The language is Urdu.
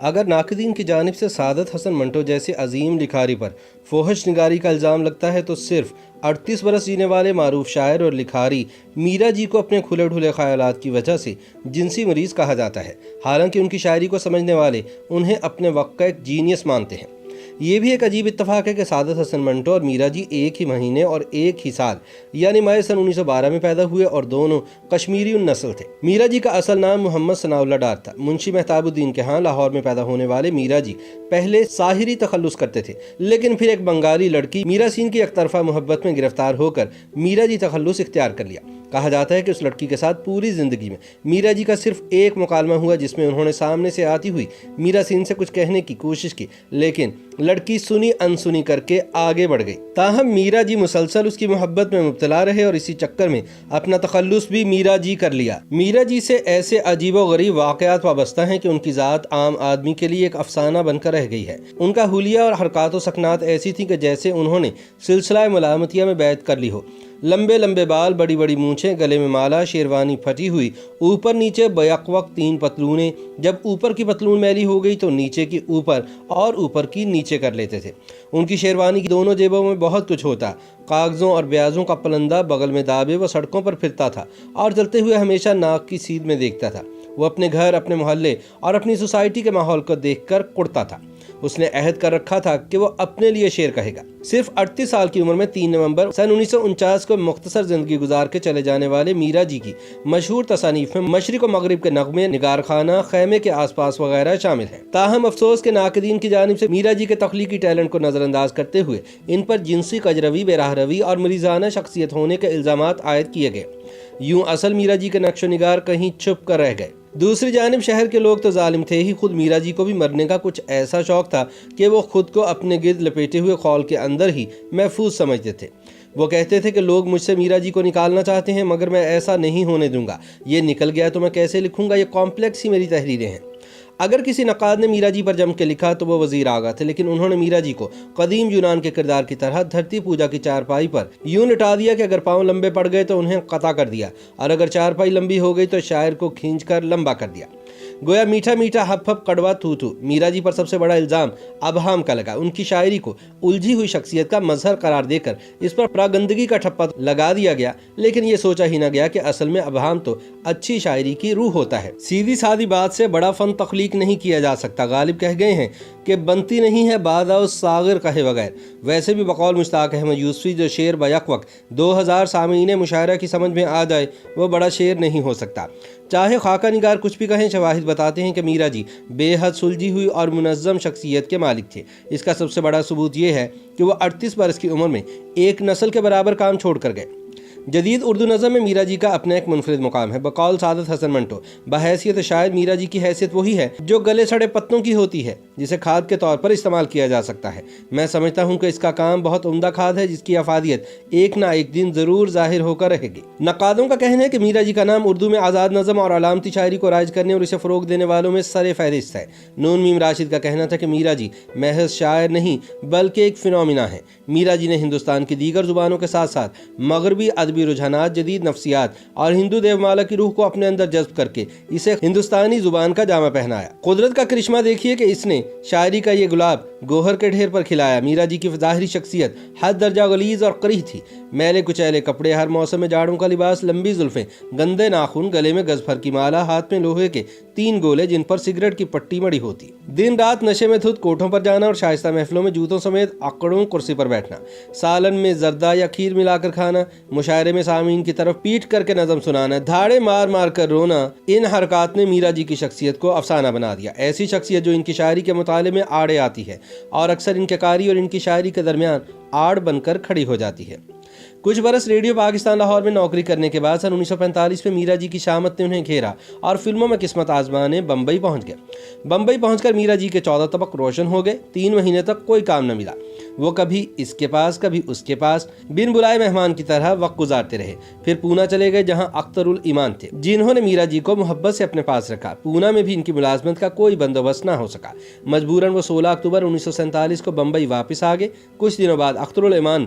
اگر ناقدین کی جانب سے سعادت حسن منٹو جیسے عظیم لکھاری پر فوحش نگاری کا الزام لگتا ہے تو صرف 38 برس جینے والے معروف شاعر اور لکھاری میرا جی کو اپنے کھلے ڈھلے خیالات کی وجہ سے جنسی مریض کہا جاتا ہے، حالانکہ ان کی شاعری کو سمجھنے والے انہیں اپنے وقت کا ایک جینیس مانتے ہیں۔ یہ بھی ایک عجیب اتفاق ہے کہ سعادت حسن منٹو اور میرا جی ایک ہی مہینے اور ایک ہی سال یعنی مئی سن 1912 میں پیدا ہوئے اور دونوں کشمیری نسل تھے۔ میرا جی کا اصل نام محمد ثناء اللہ ڈار تھا۔ منشی مہتاب الدین کے ہاں لاہور میں پیدا ہونے والے میرا جی پہلے ساحری تخلص کرتے تھے، لیکن پھر ایک بنگالی لڑکی میرا سین کی یک طرفہ محبت میں گرفتار ہو کر میرا جی تخلص اختیار کر لیا۔ کہا جاتا ہے کہ اس لڑکی کے ساتھ پوری زندگی میں میرا جی کا صرف ایک مکالمہ ہوا جس میں انہوں نے سامنے سے آتی ہوئی میرا سین سے کچھ کہنے کی کوشش کی، لیکن لڑکی سنی انسنی کر کے آگے بڑھ گئی۔ تاہم میرا جی مسلسل اس کی محبت میں مبتلا رہے اور اسی چکر میں اپنا تخلص بھی میرا جی کر لیا۔ میرا جی سے ایسے عجیب و غریب واقعات وابستہ ہیں کہ ان کی ذات عام آدمی کے لیے ایک افسانہ بن کر رہ گئی ہے۔ ان کا حلیہ اور حرکات و سکنات ایسی تھی کہ جیسے انہوں نے سلسلہ ملامتیہ میں بیعت کر لی ہو۔ لمبے لمبے بال، بڑی بڑی مونچھیں، گلے میں مالا، شیروانی پھٹی ہوئی، اوپر نیچے بیک وقت 3 پتلونیں، جب اوپر کی پتلون میلی ہو گئی تو نیچے کی اوپر اور اوپر کی نیچے کر لیتے تھے۔ ان کی شیروانی کی دونوں جیبوں میں بہت کچھ ہوتا، کاغذوں اور بیازوں کا پلندہ بغل میں دابے وہ سڑکوں پر پھرتا تھا اور چلتے ہوئے ہمیشہ ناک کی سیدھ میں دیکھتا تھا۔ وہ اپنے گھر، اپنے محلے اور اپنی سوسائٹی کے ماحول کو دیکھ کر کڑتا تھا۔ اس نے عہد کر رکھا تھا کہ وہ اپنے لیے شعر کہے گا۔ صرف 38 سال کی عمر میں 3 نومبر سن 1949 کو مختصر زندگی گزار کے چلے جانے والے میرا جی کی مشہور تصانیف میں مشرق و مغرب کے نغمے، نگار خانہ، خیمے کے آس پاس وغیرہ شامل ہیں۔ تاہم افسوس کے ناقدین کی جانب سے میرا جی کے تخلیقی ٹیلنٹ کو نظر انداز کرتے ہوئے ان پر جنسی کجروی، بے راہ روی اور مریضانہ شخصیت ہونے کے الزامات عائد کیے گئے۔ یوں اصل میرا جی کے نقش و نگار کہیں چھپ کر رہ گئے۔ دوسری جانب شہر کے لوگ تو ظالم تھے ہی، خود میرا جی کو بھی مرنے کا کچھ ایسا شوق تھا کہ وہ خود کو اپنے گرد لپیٹے ہوئے خول کے اندر ہی محفوظ سمجھتے تھے۔ وہ کہتے تھے کہ لوگ مجھ سے میرا جی کو نکالنا چاہتے ہیں مگر میں ایسا نہیں ہونے دوں گا، یہ نکل گیا تو میں کیسے لکھوں گا، یہ کمپلیکس ہی میری تحریریں ہیں۔ اگر کسی نقاد نے میرا جی پر جم کے لکھا تو وہ وزیر آغا تھے، لیکن انہوں نے میرا جی کو قدیم یونان کے کردار کی طرح دھرتی پوجا کی چارپائی پر یوں لٹا دیا کہ اگر پاؤں لمبے پڑ گئے تو انہیں قطع کر دیا، اور اگر چارپائی لمبی ہو گئی تو شاعر کو کھینچ کر لمبا کر دیا۔ گویا میٹھا میٹھا ہپ ہپ کڑوا تھو تھو۔ میرا جی پر سب سے بڑا الزام ابہام کا لگا۔ ان کی شاعری کو الجھی ہوئی شخصیت کا مظہر قرار دے کر اس پر پراگندگی کا ٹھپا لگا دیا گیا، لیکن یہ سوچا ہی نہ گیا کہ اصل میں ابہام تو اچھی شاعری کی روح ہوتا ہے۔ سیدھی سادی بات سے بڑا فن تخلیق نہیں کیا جا سکتا۔ غالب کہہ گئے ہیں کہ بنتی نہیں ہے باداؤ ساغر کہے بغیر۔ ویسے بھی بقول مشتاق احمد یوسفی جو شعر بیک وقت 2000 سامعین مشاعرہ کی سمجھ میں آ جائے وہ بڑا شعر نہیں ہو سکتا۔ چاہے خاکہ نگار کچھ بھی کہیں، شواہد بتاتے ہیں کہ میرا جی بے حد سلجھی ہوئی اور منظم شخصیت کے مالک تھے۔ اس کا سب سے بڑا ثبوت یہ ہے کہ وہ 38 برس کی عمر میں ایک نسل کے برابر کام چھوڑ کر گئے۔ جدید اردو نظم میں میرا جی کا اپنا ایک منفرد مقام ہے۔ بقول سعادت حسن منٹو بحیثیت شاعر میرا جی کی حیثیت وہی ہے جو گلے سڑے پتوں کی ہوتی ہے، جسے کھاد کے طور پر استعمال کیا جا سکتا ہے۔ میں سمجھتا ہوں کہ اس کا کام بہت عمدہ کھاد ہے جس کی افادیت ایک نہ ایک دن ضرور ظاہر ہو کر رہے گی۔ نقادوں کا کہنا ہے کہ میرا جی کا نام اردو میں آزاد نظم اور علامتی شاعری کو رائج کرنے اور اسے فروغ دینے والوں میں سر فہرست ہے۔ نون میم راشد کا کہنا تھا کہ میرا جی محض شاعر نہیں بلکہ ایک فینومینا ہے۔ میرا جی نے ہندوستان کی دیگر زبانوں کے ساتھ ساتھ مغربی ادبی رجحانات، جدید نفسیات اور ہندو دیومالا کی روح کو اپنے اندر جذب کر کے اسے ہندوستانی زبان کا جامہ پہنایا۔ قدرت کا کرشمہ دیکھیے کہ اس نے شاعری کا یہ گلاب گوہر کے ڈھیر پر کھلایا۔ میرا جی کی ظاہری شخصیت حد درجہ غلیظ اور قریح تھی۔ میلے کچیلے کپڑے، ہر موسم میں جاڑوں کا لباس، لمبی زلفیں، گندے ناخن، گلے میں گز بھر کی مالا، ہاتھ میں لوہے کے 3 گولے جن پر سگریٹ کی پٹی مڑی ہوتی، دن رات نشے میں دھت کوٹھوں پر جانا اور شائستہ محفلوں میں جوتوں سمیت اکڑوں کرسی پر بیٹھنا، سالن میں زردہ یا کھیر ملا کر کھانا، مشاعرے میں سامعین کی طرف پیٹ کر کے نظم سنانا، دھاڑے مار مار کر رونا، ان حرکات نے میرا جی کی شخصیت کو افسانہ بنا دیا۔ ایسی شخصیت جو ان کی شاعری کے مطالعے میں آڑے آتی ہے اور اکثر ان کے قاری اور ان کی شاعری کے درمیان آڑ بن کر کھڑی ہو جاتی ہے۔ کچھ برس ریڈیو پاکستان لاہور میں نوکری کرنے کے بعد سن 1945 میں میرا جی کی شامت نے انہیں گھیرا اور فلموں میں قسمت آزمانے بمبئی پہنچ گئے۔ بمبئی پہنچ کر میرا جی کے 14 طبق روشن ہو گئے۔ 3 مہینے تک کوئی کام نہ ملا۔ وہ کبھی اس کے پاس کبھی اس کے پاس بن بلائے مہمان کی طرح وقت گزارتے رہے۔ پھر پونا چلے گئے جہاں اختر الایمان تھے جنہوں نے میرا جی کو محبت سے اپنے پاس رکھا۔ پونا میں بھی ان کی ملازمت کا کوئی بندوبست نہ ہو سکا۔ مجبوراً وہ 16 اکتوبر 1947 کو بمبئی واپس آ گئے۔ کچھ دنوں بعد اختر الایمان